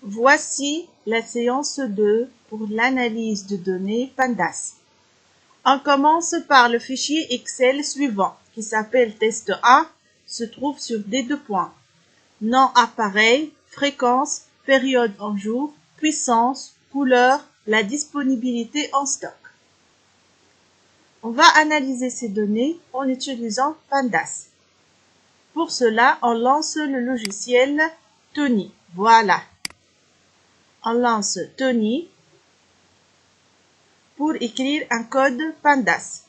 Voici la séance 2 pour l'analyse de données Pandas. On commence par le fichier Excel suivant, qui s'appelle test 1, se trouve sur des deux points. Nom appareil, fréquence, période en jour, puissance, couleur, la disponibilité en stock. On va analyser ces données en utilisant Pandas. Pour cela, on lance le logiciel Tony. Voilà. On lance Tony pour écrire un code Pandas.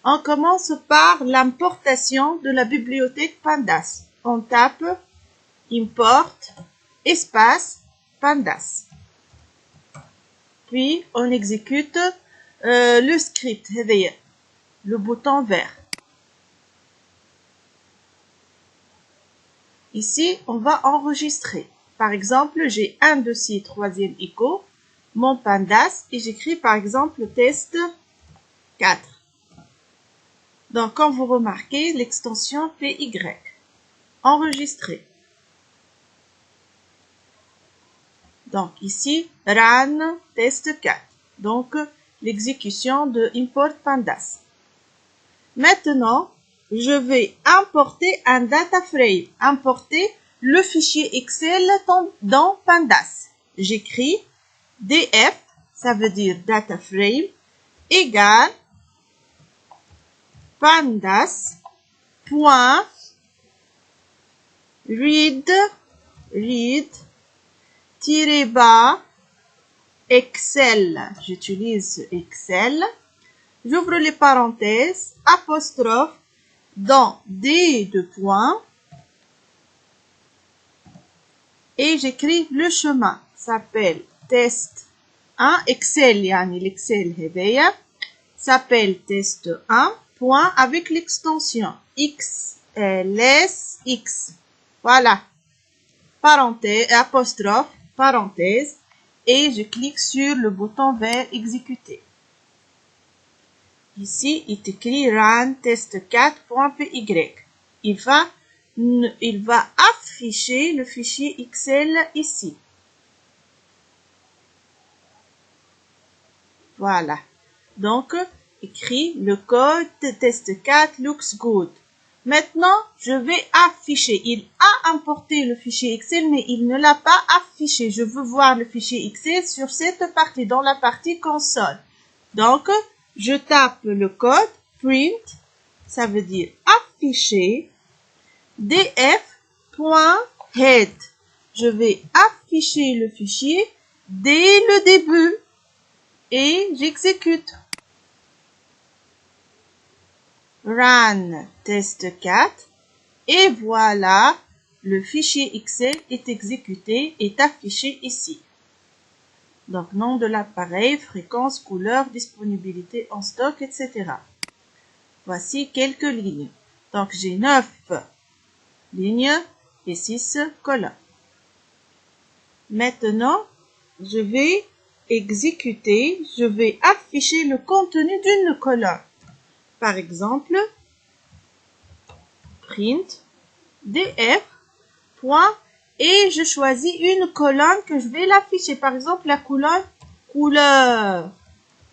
On commence par l'importation de la bibliothèque Pandas. On tape import espace Pandas. Puis on exécute le script, le bouton vert. Ici, on va enregistrer. Par exemple, j'ai un dossier troisième écho, mon Pandas, et j'écris par exemple test 4. Donc, comme vous remarquez, l'extension PY. Enregistrer. Donc, ici, run test 4. Donc, l'exécution de import Pandas. Maintenant, je vais importer un data frame. Importer le fichier Excel dans Pandas. J'écris df, ça veut dire data frame, égale pandas.read tiré bas Excel. J'utilise Excel. J'ouvre les parenthèses, apostrophe, dans des deux points, et j'écris le chemin. S'appelle test 1, Excel, yani l'Excel هذايا, s'appelle test 1, point avec l'extension XLSX. Voilà. Parenthèse, apostrophe, parenthèse, et je clique sur le bouton vert exécuter. Ici, il est écrit run test4.py. Il va afficher le fichier Excel ici. Voilà. Donc, écrit le code test4 looks good. Maintenant, je vais afficher. Il a importé le fichier Excel, mais il ne l'a pas affiché. Je veux voir le fichier Excel sur cette partie, dans la partie console. Donc, je tape le code print, ça veut dire afficher, df.head. Je vais afficher le fichier dès le début et j'exécute. Run test 4 et voilà, le fichier Excel est exécuté, est affiché ici. Donc, nom de l'appareil, fréquence, couleur, disponibilité en stock, etc. Voici quelques lignes. Donc, j'ai 9 lignes et 6 colonnes. Maintenant, je vais exécuter, je vais afficher le contenu d'une colonne. Par exemple, print df. Et je choisis une colonne que je vais l'afficher. Par exemple, la colonne couleur.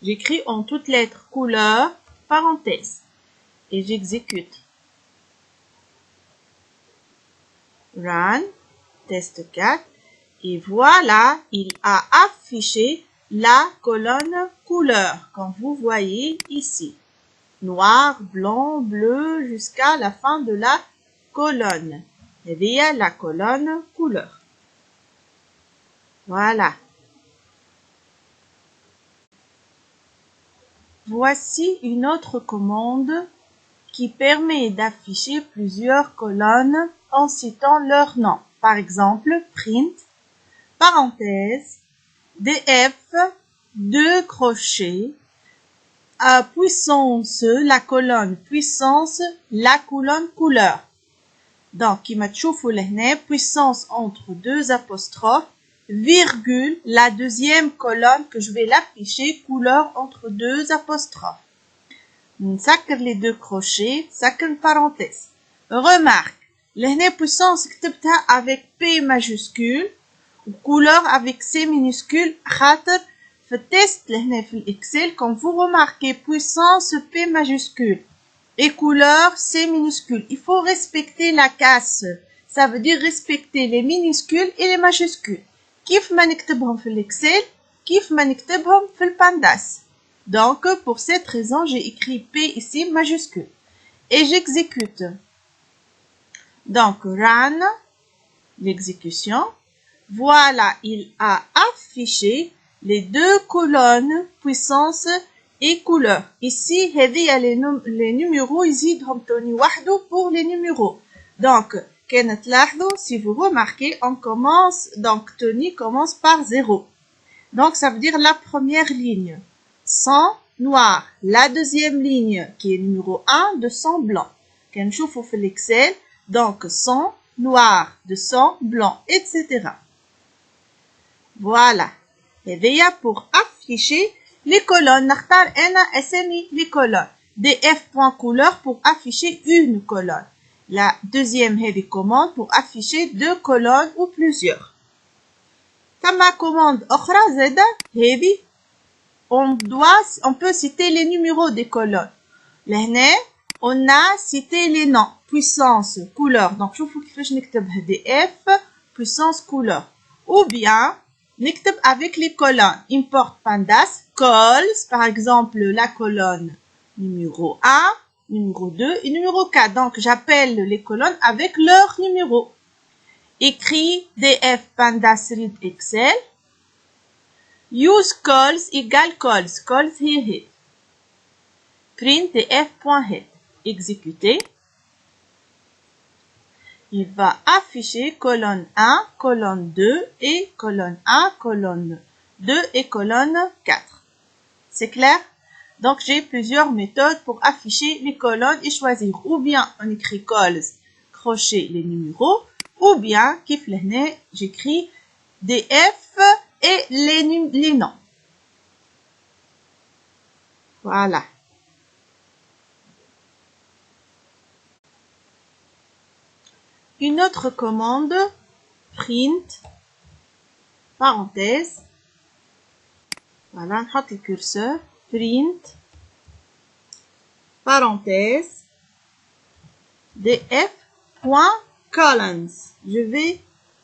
J'écris en toutes lettres couleur, parenthèse. Et j'exécute. Run, test 4. Et voilà, il a affiché la colonne couleur, comme vous voyez ici. Noir, blanc, bleu, jusqu'à la fin de la colonne. Et via la colonne couleur. Voilà. Voici une autre commande qui permet d'afficher plusieurs colonnes en citant leur nom. Par exemple, print, parenthèse, df, 2 crochets, à puissance, la colonne puissance, la colonne couleur. Donc, كما تشوفوا لهنا puissance entre deux apostrophes, virgule, la deuxième colonne que je vais l'afficher, couleur entre deux apostrophes. نسكر les deux crochets, سكر parenthèse. Remarque, لهنا puissance كتبتها avec P majuscule, couleur avec C minuscule. خاطر في التست لهنا في الإكسل quand vous remarquez puissance P majuscule et couleur C minuscule, il faut respecter la casse. Ça veut dire respecter les minuscules et les majuscules. كيف ما نكتبهم في الإكسل كيف ما نكتبهم في البانداس. Donc pour cette raison j'ai écrit P ici majuscule et j'exécute. Donc run l'exécution. Voilà, il a affiché les deux colonnes puissance et couleur. Ici, les numéros يزيدهم توني وحده pour les numéros. Donc, كانت لاحظوا, si vous remarquez, on commence, donc Tony commence par 0. Donc, ça veut dire la première ligne, sans noir. La deuxième ligne, qui est numéro 1, de sang blanc. كنشوفوا في l'Excel, donc sang noir, de sang blanc, etc. Voilà. Et pour afficher les colonnes, نختار أنا أسامي les colonnes. df.couleur pour afficher une colonne. La deuxième commande pour afficher deux colonnes ou plusieurs. كما commande أخرى زادة هذه on peut citer les numéros des colonnes. لهنا on a cité les noms puissance couleur. Donc شوفوا كيفاش نكتبها df puissance couleur. Ou bien نكتب avec les colonnes. Import pandas, calls, par exemple la colonne numéro 1, numéro 2 et numéro 4. Donc j'appelle les colonnes avec leur numéro. Écrit df pandas read excel. Use calls égale calls. Calls here. Print df.head. Exécuter. Il va afficher colonne 1, colonne 2 et colonne 1, colonne 2 et colonne 4. C'est clair? Donc j'ai plusieurs méthodes pour afficher les colonnes et choisir. Ou bien on écrit calls, crochet les numéros, ou bien كيف لهنا j'écris df et les noms. Voilà. Une autre commande, print, parenthèse, voilà, نحط le curseur, print, parenthèse, df.columns. Je vais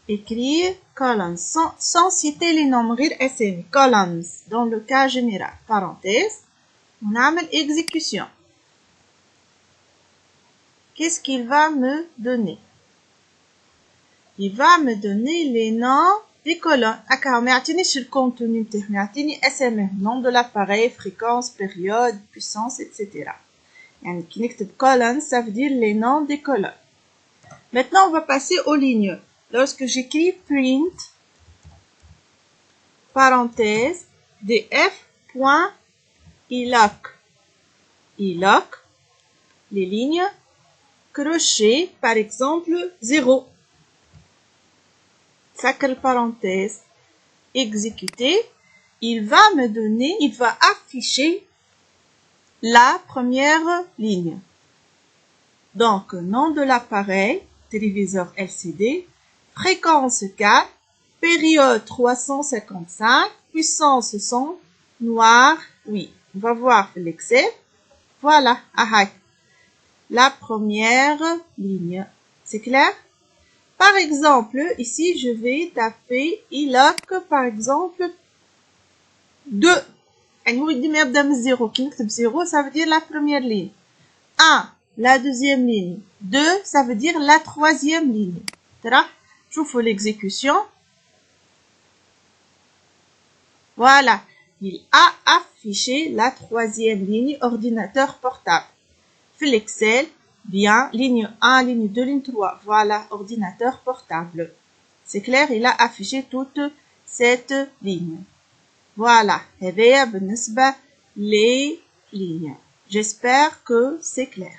écrire columns sans citer les noms غير أسامي, columns, dans le cas général, parenthèse, on a exécution. Qu'est-ce qu'il va me donner? Il va me donner les noms des colonnes. ما يعطينيش الكونتوني نتاعهم, يعطيني اسامي, nom de l'appareil, fréquence, période, puissance, etc. يعني كي نكتب colonnes, ça veut dire les noms des colonnes. Maintenant, on va passer aux lignes. Lorsque j'écris print, parenthèse, df.iloc, iloc, les lignes, crochet, par exemple, 0. Sacre parenthèse, exécuter, il va me donner, il va afficher la première ligne. Donc, nom de l'appareil, téléviseur LCD, fréquence 4, période 355, puissance 100, noir, oui. On va voir l'Excel. Voilà, la première ligne. C'est clair? Par exemple, ici, je vais taper iloc, par exemple, 2. يعني هو يديني يبدأ من 0. كي نكتب 0, ça veut dire la première ligne. 1, la deuxième ligne. 2, ça veut dire la troisième ligne. شوفوا l'exécution. Voilà. Il a affiché la troisième ligne ordinateur portable. Fait l'Excel. Bien, ligne 1, ligne 2, ligne 3. Voilà, ordinateur portable. C'est clair, il a affiché toute cette ligne. Voilà, هذايا بالنسبة les lignes. J'espère que c'est clair.